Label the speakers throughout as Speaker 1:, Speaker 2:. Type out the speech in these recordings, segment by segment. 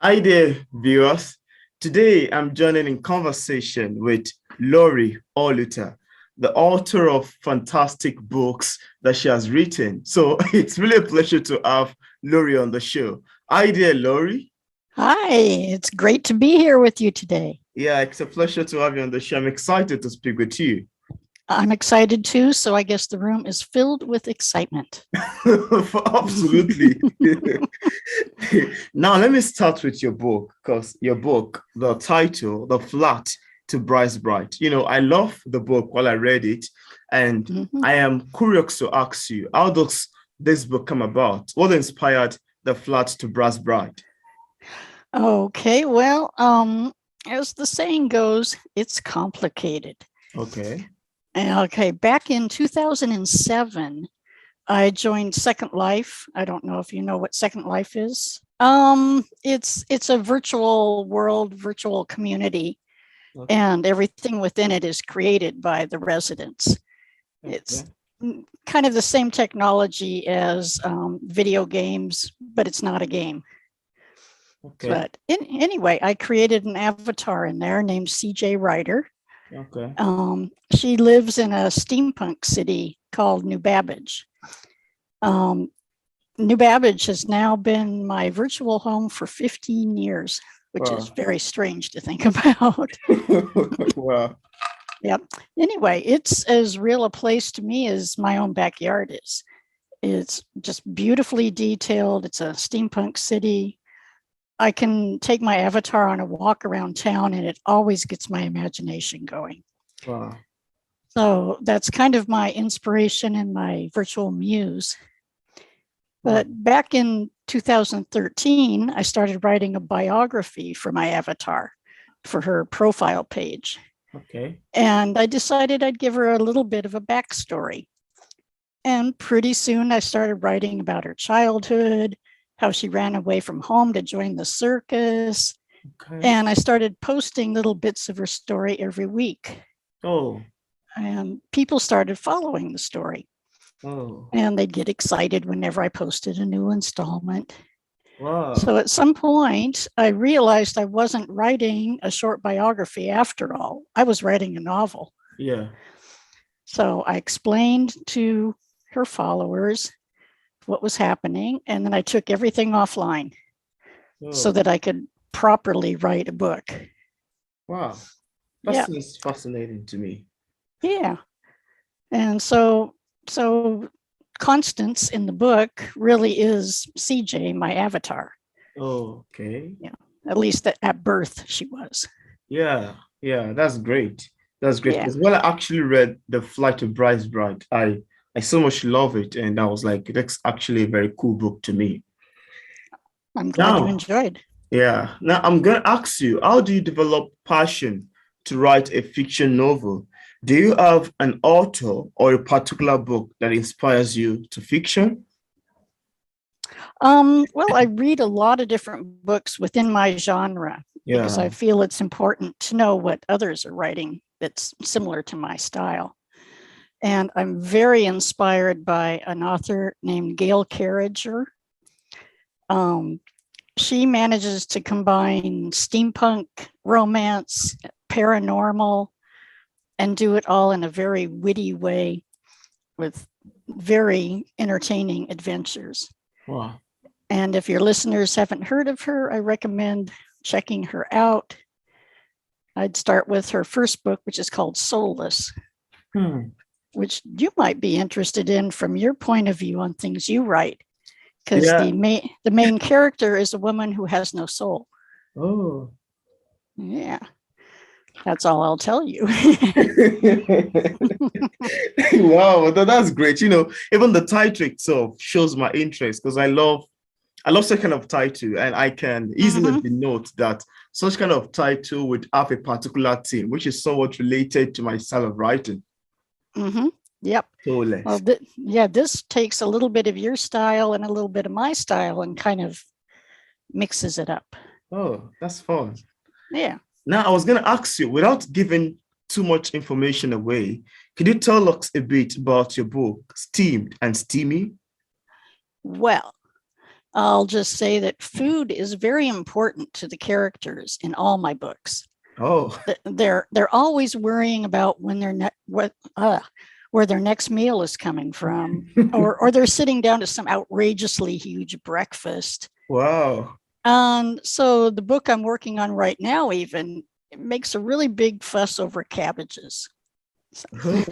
Speaker 1: Hi there, viewers. Today I'm joining in conversation with Lori Holuta, the author of fantastic books that she has written. So it's really a pleasure to have Lori on the show. Hi there, Lori.
Speaker 2: Hi, it's great to be here with you today.
Speaker 1: Yeah, it's a pleasure to have you on the show. I'm excited to speak with you.
Speaker 2: I'm excited too, so I guess the room is filled with excitement.
Speaker 1: Absolutely. Now, let me start with your book because your book, the title, The Flat to Bryce Bright. I love the book while I read it, and
Speaker 2: Mhm.
Speaker 1: I am curious to ask you, how does this book come about? What inspired The Flat to Bryce Bright?
Speaker 2: Okay, well, as the saying goes, it's complicated.
Speaker 1: Okay.
Speaker 2: Okay, back in 2007, I joined Second Life. I don't know if you know what Second Life is. It's a virtual world, virtual community,
Speaker 1: Okay.
Speaker 2: and everything within it is created by the residents. It's
Speaker 1: Okay.
Speaker 2: kind of the same technology as video games, but it's not a game.
Speaker 1: Okay.
Speaker 2: Anyway, I created an avatar in there named CJ Ryder.
Speaker 1: Okay.
Speaker 2: She lives in a steampunk city called New Babbage. Um, New Babbage has now been my virtual home for 15 years, which is
Speaker 1: Wow.
Speaker 2: very strange to think about.
Speaker 1: Wow.
Speaker 2: Yep. Anyway, it's as real a place to me as my own backyard is. It's just beautifully detailed. It's a steampunk city. I can take my avatar on a walk around town and it always gets my imagination going.
Speaker 1: Wow.
Speaker 2: So that's kind of my inspiration and my virtual muse.
Speaker 1: Wow.
Speaker 2: But back in 2013, I started writing a biography for my avatar for her profile page.
Speaker 1: Okay.
Speaker 2: And I decided I'd give her a little bit of a backstory. And pretty soon I started writing about her childhood, how she ran away from home to join the circus.
Speaker 1: Okay.
Speaker 2: And I started posting little bits of her story every week.
Speaker 1: Oh.
Speaker 2: And people started following the story.
Speaker 1: Oh.
Speaker 2: And they'd get excited whenever I posted a new installment.
Speaker 1: Wow.
Speaker 2: So at some point, I realized I wasn't writing a short biography after all. I was writing a novel.
Speaker 1: Yeah.
Speaker 2: So I explained to her followers what was happening, and then I took everything offline so
Speaker 1: Oh.
Speaker 2: that I could properly write a book.
Speaker 1: Wow.
Speaker 2: Yeah,
Speaker 1: That's fascinating to me.
Speaker 2: yeah. And so Constance in the book really is CJ, my avatar.
Speaker 1: Oh, okay.
Speaker 2: Yeah, at least at birth she was.
Speaker 1: Yeah. Yeah. That's great. That's great.
Speaker 2: Yeah,
Speaker 1: Because when I actually read The Flight of Bryce Bright, I so much love it. And I was like, that's actually a very cool book to me.
Speaker 2: I'm glad you
Speaker 1: Now,
Speaker 2: enjoyed.
Speaker 1: yeah. Now I'm gonna ask you, how do you develop passion to write a fiction novel? Do you have an author or a particular book that inspires you to fiction?
Speaker 2: Well, I read a lot of different books within my genre because I
Speaker 1: Yeah.
Speaker 2: feel it's important to know what others are writing that's similar to my style. And I'm very inspired by an author named Gail Carriger. Um, she manages to combine steampunk, romance, paranormal, and do it all in a very witty way with very entertaining adventures.
Speaker 1: Wow.
Speaker 2: And if your listeners haven't heard of her, I recommend checking her out. I'd start with her first book, which is called Soulless,
Speaker 1: Hmm.
Speaker 2: which you might be interested in from your point of view on things you write, because
Speaker 1: Yeah.
Speaker 2: the main character is a woman who has no soul.
Speaker 1: Oh.
Speaker 2: Yeah, that's all I'll tell you.
Speaker 1: Wow, that's great. Even the title itself shows my interest because I love such kind of title, and I can easily
Speaker 2: Mm-hmm,
Speaker 1: denote that such kind of title would have a particular theme, which is somewhat related to my style of writing.
Speaker 2: mm-hmm. Yep.
Speaker 1: So
Speaker 2: Well,
Speaker 1: less.
Speaker 2: yeah, this takes a little bit of your style and a little bit of my style and kind of mixes it up.
Speaker 1: Oh, that's fun.
Speaker 2: Yeah.
Speaker 1: Now, I was going to ask you, without giving too much information away, could you tell us a bit about your book, Steamed and Steamy?
Speaker 2: Well, I'll just say that food is very important to the characters in all my books.
Speaker 1: Oh,
Speaker 2: They're always worrying about when where their next meal is coming from, or they're sitting down to some outrageously huge breakfast.
Speaker 1: wow.
Speaker 2: And so the book I'm working on right now even makes a really big fuss over cabbages.
Speaker 1: Oh,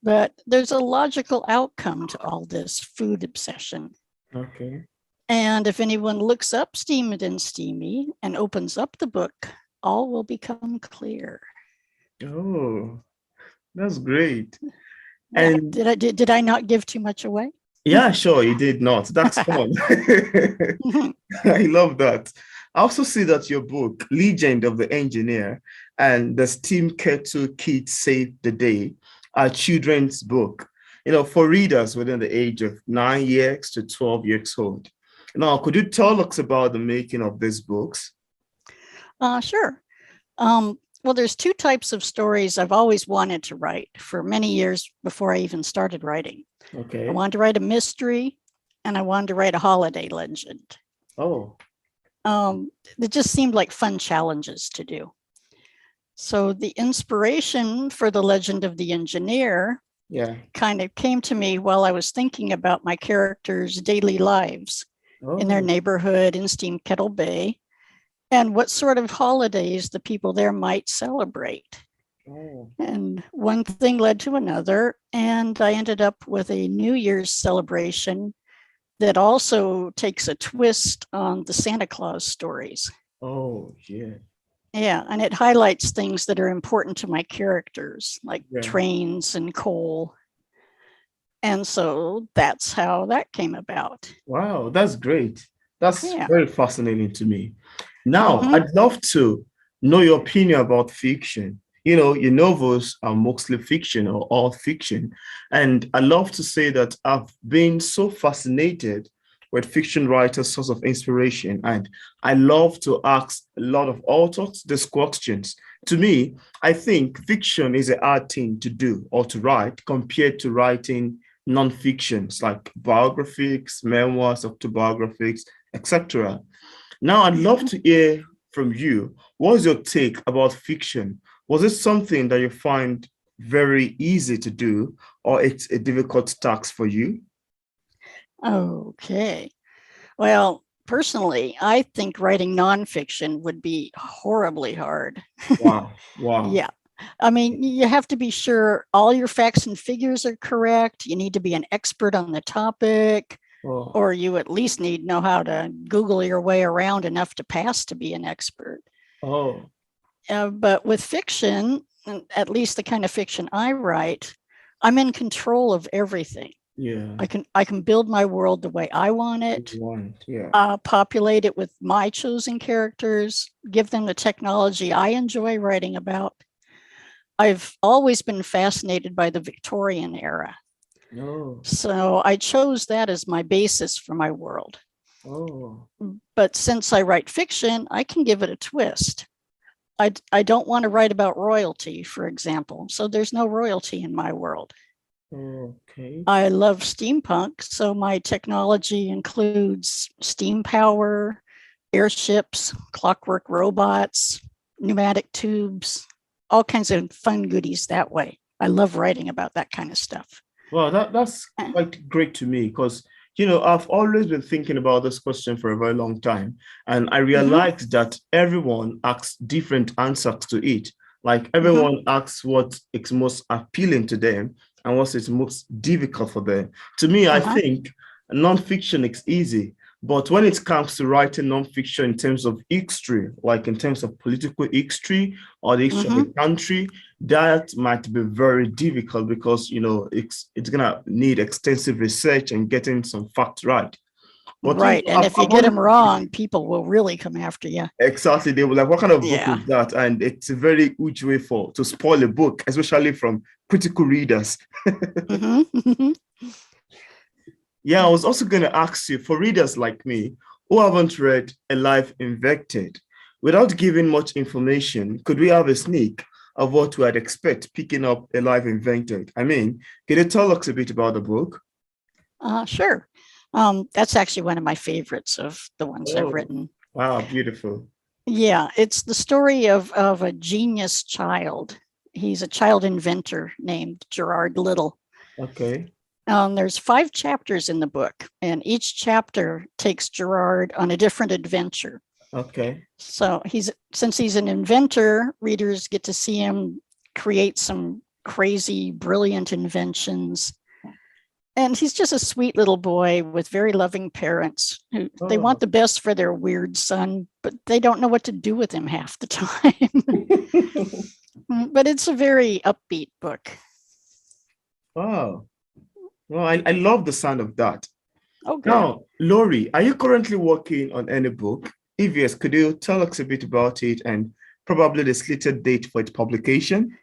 Speaker 2: But there's a logical outcome to all this food obsession.
Speaker 1: okay.
Speaker 2: And if anyone looks up Steamed and Steamy and opens up the book, all will become clear.
Speaker 1: Oh, that's great.
Speaker 2: Yeah.
Speaker 1: And
Speaker 2: Did I not give too much away?
Speaker 1: yeah, sure, you did not. That's fun. I love that. I also see that your book, Legend of the Engineer and the Steam Kettle Kit Save the Day, are children's book, for readers within the age of 9 years to 12 years old. Now, could you tell us about the making of these books?
Speaker 2: Sure. Well, there's two types of stories I've always wanted to write for many years before I even started writing. I
Speaker 1: Okay.
Speaker 2: wanted to write a mystery and I wanted to write a holiday legend.
Speaker 1: Oh,
Speaker 2: It just seemed like fun challenges to do. So the inspiration for the Legend of the Engineer
Speaker 1: yeah.
Speaker 2: kind of came to me while I was thinking about my characters' daily lives in their
Speaker 1: Oh,
Speaker 2: neighborhood in Steam Kettle Bay and what sort of holidays the people there might celebrate.
Speaker 1: oh,
Speaker 2: And one thing led to another, and I ended up with a New Year's celebration that also takes a twist on the Santa Claus stories.
Speaker 1: oh, yeah.
Speaker 2: Yeah, and it highlights things that are important to my characters, like
Speaker 1: Yeah.
Speaker 2: trains and coal. And so that's how that came about.
Speaker 1: Wow, that's great. That's
Speaker 2: Yeah.
Speaker 1: very fascinating to me. Now,
Speaker 2: Mm-hmm.
Speaker 1: I'd love to know your opinion about fiction. Your novels are mostly fiction or all fiction. And I love to say that I've been so fascinated with fiction writers' source of inspiration. And I love to ask a lot of authors these questions. To me, I think fiction is a hard thing to do or to write compared to writing non-fictions like biographies, memoirs, autobiographies, etc. Now, I'd love
Speaker 2: Mm-hmm.
Speaker 1: to hear from you. What's your take about fiction? Was it something that you find very easy to do, or it's a difficult task for you?
Speaker 2: Okay. Well, personally, I think writing nonfiction would be horribly hard.
Speaker 1: Wow, wow.
Speaker 2: Yeah. I mean, you have to be sure all your facts and figures are correct. You need to be an expert on the topic,
Speaker 1: Oh,
Speaker 2: or you at least need to know how to Google your way around enough to pass to be an expert.
Speaker 1: oh,
Speaker 2: But with fiction, at least the kind of fiction I write, I'm in control of everything.
Speaker 1: yeah.
Speaker 2: I can build my world the way I want it,
Speaker 1: One, yeah.
Speaker 2: populate it with my chosen characters, give them the technology I enjoy writing about. I've always been fascinated by the Victorian era.
Speaker 1: No.
Speaker 2: So I chose that as my basis for my world.
Speaker 1: Oh,
Speaker 2: But since I write fiction, I can give it a twist. I don't want to write about royalty, for example. So there's no royalty in my world.
Speaker 1: okay.
Speaker 2: I love steampunk. So my technology includes steam power, airships, clockwork robots, pneumatic tubes, all kinds of fun goodies that way. I love writing about that kind of stuff.
Speaker 1: Well, that's
Speaker 2: Uh,
Speaker 1: quite great to me because, I've always been thinking about this question for a very long time. And I
Speaker 2: mhm,
Speaker 1: realized that everyone asks different answers to it. Like
Speaker 2: mhm.
Speaker 1: everyone asks what is most appealing to them and what is most difficult for them. To me, I
Speaker 2: Uh-huh.
Speaker 1: think nonfiction is easy. But when it comes to writing nonfiction in terms of history, like in terms of political history or the history of
Speaker 2: Mm-hmm.
Speaker 1: a country, that might be very difficult because it's gonna need extensive research and getting some facts right. But
Speaker 2: Right. And if you
Speaker 1: I've
Speaker 2: get
Speaker 1: always
Speaker 2: them wrong, people will really come after you.
Speaker 1: exactly they were like, what kind of book
Speaker 2: Yeah.
Speaker 1: is that? And it's a very huge way for to spoil a book, especially from critical readers.
Speaker 2: Mm-hmm.
Speaker 1: Yeah, I was also gonna ask you for readers like me who haven't read A Life Invected, without giving much information, could we have a sneak of what we would expect picking up A Life Invented? I mean, can you tell us a bit about the book?
Speaker 2: Sure. That's actually one of my favorites of the ones I've
Speaker 1: Oh,
Speaker 2: written.
Speaker 1: wow, beautiful.
Speaker 2: Yeah, it's the story of a genius child. He's a child inventor named Gerard Little.
Speaker 1: Okay.
Speaker 2: There's 5 chapters in the book, and each chapter takes Gerard on a different adventure.
Speaker 1: Okay.
Speaker 2: So since he's an inventor, readers get to see him create some crazy, brilliant inventions. And he's just a sweet little boy with very loving parents who they want
Speaker 1: Oh.
Speaker 2: the best for their weird son, but they don't know what to do with him half the time. But it's a very upbeat book.
Speaker 1: Wow. Well, I love the sound of that.
Speaker 2: Oh, good.
Speaker 1: Now, Lori, are you currently working on any book? If yes, could you tell us a bit about it and probably the slated date for its publication?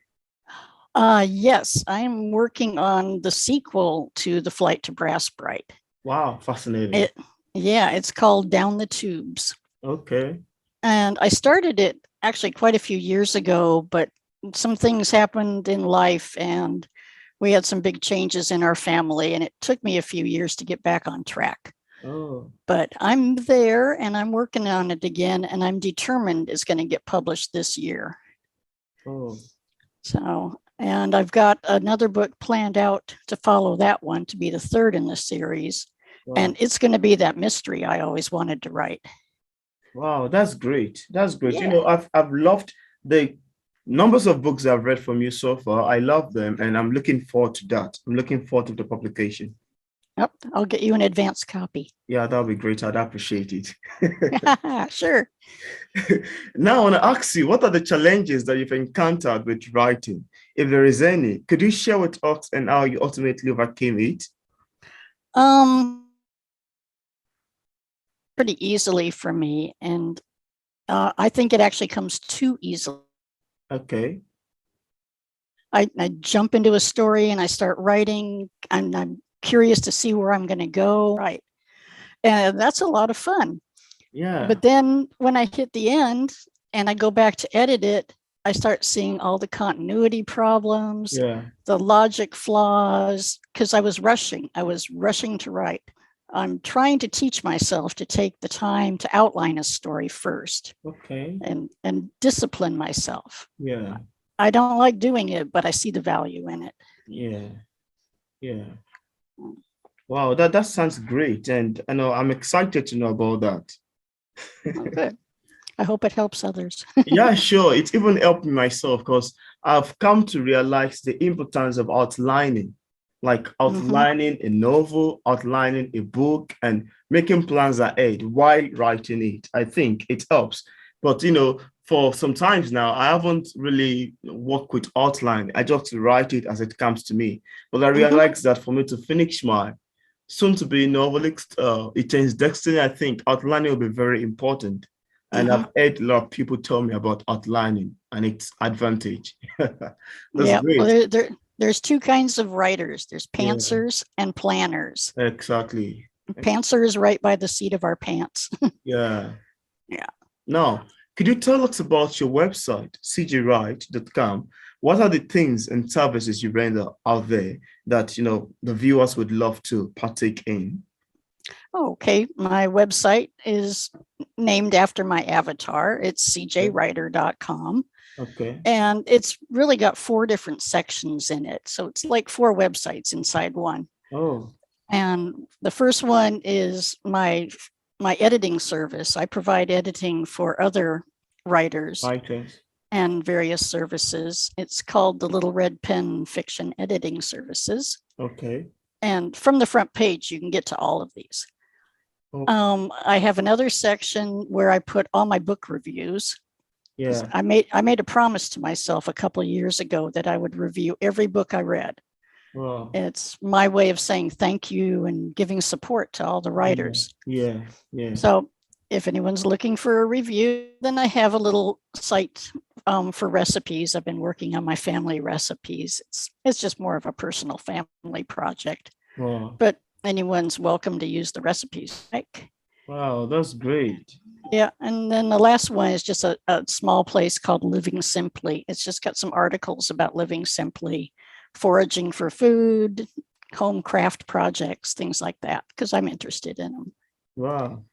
Speaker 2: Yes, I'm working on the sequel to The Flight to Brass Bright.
Speaker 1: Wow, fascinating.
Speaker 2: It's called Down the Tubes.
Speaker 1: Okay.
Speaker 2: And I started it actually quite a few years ago, but some things happened in life and we had some big changes in our family, and it took me a few years to get back on track.
Speaker 1: Oh.
Speaker 2: But I'm there and I'm working on it again, and I'm determined it's going to get published this year.
Speaker 1: Oh.
Speaker 2: So, and I've got another book planned out to follow that one to be the third in the series.
Speaker 1: Wow.
Speaker 2: And it's going to be that mystery I always wanted to write.
Speaker 1: Wow, that's great. That's great.
Speaker 2: Yeah.
Speaker 1: You know, I've loved the numbers of books I've read from you so far. I love them, and I'm looking forward to that. I'm looking forward to the publication.
Speaker 2: Yep, I'll get you an advance copy.
Speaker 1: Yeah, that'll be great. I'd appreciate it.
Speaker 2: Sure.
Speaker 1: Now, I want to ask you, what are the challenges that you've encountered with writing? If there is any, could you share with us and how you ultimately overcame it?
Speaker 2: Pretty easily for me, and I think it actually comes too easily.
Speaker 1: Okay.
Speaker 2: I jump into a story and I start writing, and I'm curious to see where I'm going to go. Right. And that's a lot of fun.
Speaker 1: Yeah.
Speaker 2: But then when I hit the end and I go back to edit it, I start seeing all the continuity problems, the logic flaws, because I was rushing. I was rushing to write. I'm trying to teach myself to take the time to outline a story first.
Speaker 1: Okay.
Speaker 2: And discipline myself.
Speaker 1: Yeah.
Speaker 2: I don't like doing it, but I see the value in it.
Speaker 1: Yeah. Yeah. Wow, that sounds great. And I know I'm excited to know about that.
Speaker 2: Oh, good. I hope it helps others.
Speaker 1: Yeah, sure. It's even helped me myself because I've come to realize the importance of outlining, like outlining a novel, outlining a book, and making plans ahead while writing it. I think it helps. But, you know, for some times now, I haven't really worked with outline. I just write it as it comes to me. But I realized that for me to finish my soon-to-be novelist, It Changes Destiny, I think outlining will be very important. And I've heard a lot of people tell me about outlining and its advantage. That's great.
Speaker 2: Well, there's 2 kinds of writers. There's pantsers and planners.
Speaker 1: Exactly.
Speaker 2: Pantsers write by the seat of our pants.
Speaker 1: Yeah.
Speaker 2: Yeah.
Speaker 1: Now, could you tell us about your website, cjwrite.com? What are the things and services you render out there that, you know, the viewers would love to partake in?
Speaker 2: Okay, my website is named after my avatar. It's cjwriter.com.
Speaker 1: Okay.
Speaker 2: And it's really got 4 different sections in it. So it's like 4 websites inside one.
Speaker 1: Oh.
Speaker 2: And the first one is my editing service. I provide editing for other writers and various services. It's called the Little Red Pen Fiction Editing Services.
Speaker 1: Okay.
Speaker 2: And from the front page, you can get to all of these. Okay. I have another section where I put all my book reviews. Yeah. I made a promise to myself a couple of years ago that I would review every book I read. Wow. It's my way of saying thank you and giving support to all the writers.
Speaker 1: Yeah.
Speaker 2: So if anyone's looking for a review, then I have a little site for recipes. I've been working on my family recipes. It's just more of a personal family project. Wow. But anyone's welcome to use the recipes.
Speaker 1: Wow, that's great.
Speaker 2: Yeah, and then the last one is just a small place called Living Simply. It's just got some articles about living simply, foraging for food, home craft projects, things like that, because I'm interested in them.
Speaker 1: Wow.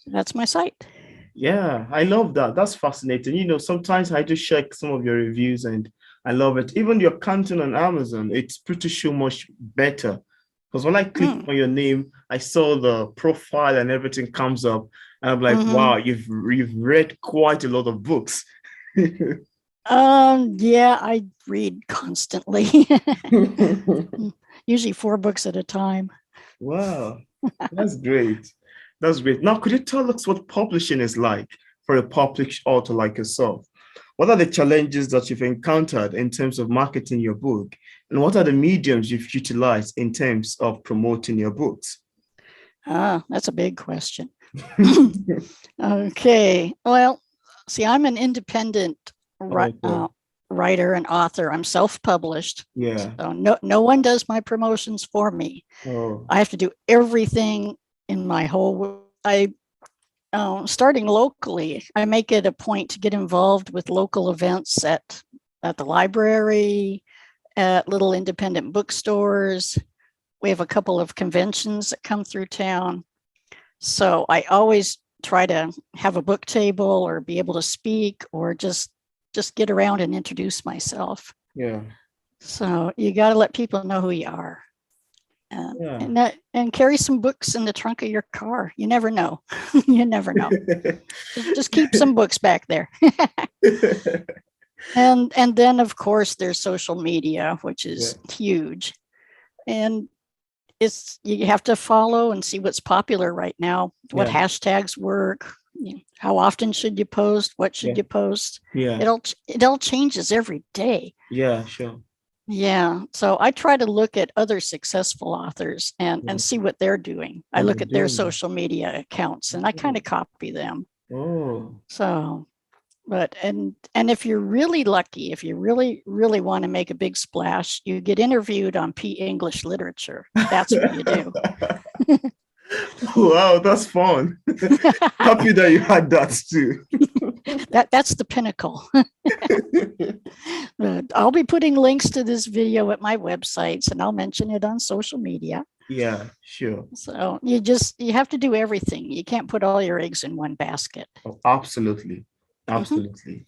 Speaker 2: That's my site.
Speaker 1: Yeah, I love that. That's fascinating. Sometimes I just check some of your reviews and I love it. Even your content on Amazon, it's pretty sure much better. Because when I clicked on your name, I saw the profile and everything comes up. And I'm like, wow, you've read quite a lot of books.
Speaker 2: Yeah, I read constantly. Usually 4 books at a time.
Speaker 1: Wow, that's great. That's great. Now, could you tell us what publishing is like for a published author like yourself? What are the challenges that you've encountered in terms of marketing your book? And what are the mediums you've utilized in terms of promoting your books?
Speaker 2: That's a big question. Okay. Well, see, I'm an independent writer and author. I'm self-published.
Speaker 1: Yeah.
Speaker 2: So no one does my promotions for me.
Speaker 1: Oh.
Speaker 2: I have to do everything in my whole. Starting locally, I make it a point to get involved with local events at the library, at little independent bookstores. We have a couple of conventions that come through town. So I always try to have a book table or be able to speak or just get around and introduce myself.
Speaker 1: Yeah.
Speaker 2: So you got to let people know who you are. And carry some books in the trunk of your car. You never know. You never know. Just keep some books back there. And then, of course, there's social media, which is huge. And you have to follow and see what's popular right now, what hashtags work, how often should you post, what should you post. It all changes every day.
Speaker 1: Yeah, sure.
Speaker 2: Yeah, so I try to look at other successful authors and see what they're doing. I look at their social media accounts and I kind of copy them. So, but and if you're really lucky, if you really want to make a big splash, you get interviewed on P English Literature. That's what you do.
Speaker 1: Wow, that's fun. Happy that you had that too.
Speaker 2: That's the pinnacle. I'll be putting links to this video at my websites and I'll mention it on social media.
Speaker 1: Yeah, sure.
Speaker 2: So you have to do everything. You can't put all your eggs in one basket.
Speaker 1: Oh, absolutely. Absolutely.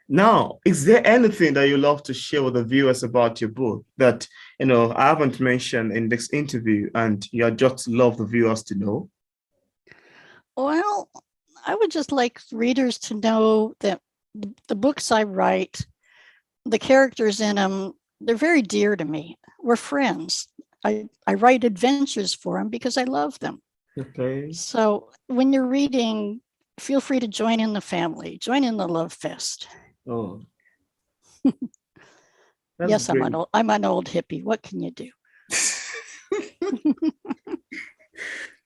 Speaker 1: Now, is there anything that you love to share with the viewers about your book that, I haven't mentioned in this interview and you just love the viewers to know?
Speaker 2: Well, I would just like readers to know that the books I write, the characters in them, they're very dear to me. We're friends. I write adventures for them because I love them.
Speaker 1: Okay.
Speaker 2: So when you're reading, feel free to join in the family, join in the love fest.
Speaker 1: Oh.
Speaker 2: Yes, great. I'm an old hippie. What can you do?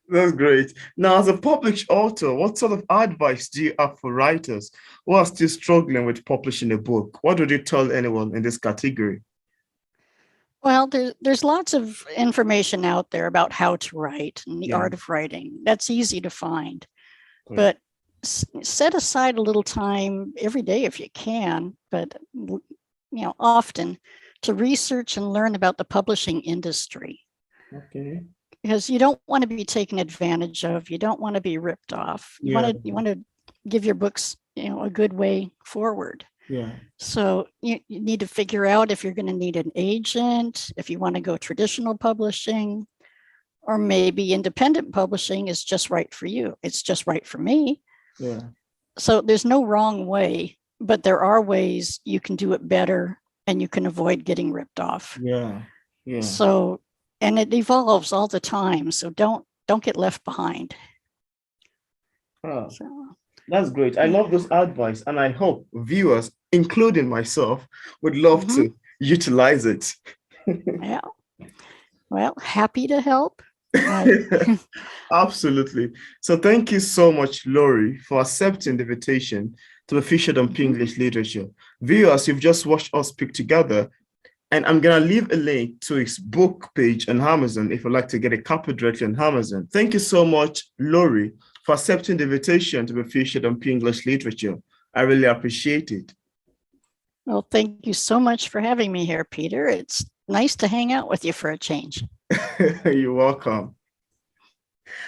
Speaker 1: That's great. Now, as a published author, what sort of advice do you have for writers who are still struggling with publishing a book? What would you tell anyone in this category?
Speaker 2: Well, there's lots of information out there about how to write and the art of writing. That's easy to find. Great. But set aside a little time every day if you can, but often to research and learn about the publishing industry.
Speaker 1: Okay.
Speaker 2: Because you don't want to be taken advantage of. You don't want to be ripped off. You want to give your books, a good way forward.
Speaker 1: Yeah.
Speaker 2: So you need to figure out if you're going to need an agent, if you want to go traditional publishing, or maybe independent publishing is just right for you. It's just right for me.
Speaker 1: Yeah.
Speaker 2: So there's no wrong way, but there are ways you can do it better and you can avoid getting ripped off.
Speaker 1: Yeah. Yeah.
Speaker 2: So, and it evolves all the time. So don't get left behind.
Speaker 1: Oh, that's great. I love this advice. And I hope viewers, including myself, would love to utilize it.
Speaker 2: Yeah. Well, happy to help.
Speaker 1: Absolutely. So thank you so much, Lori, for accepting the invitation to be featured on English Literature. Viewers, you've just watched us speak together, and I'm going to leave a link to his book page on Amazon if you'd like to get a copy directly on Amazon. Thank you so much, Lori, for accepting the invitation to be featured on English Literature. I really appreciate it.
Speaker 2: Well, thank you so much for having me here, Peter. It's nice to hang out with you for a change.
Speaker 1: You're welcome.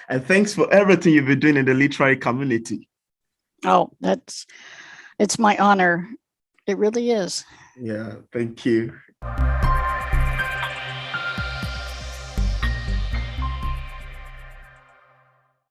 Speaker 1: And thanks for everything you've been doing in the literary community.
Speaker 2: Oh, it's my honor. It really is.
Speaker 1: Yeah, thank you.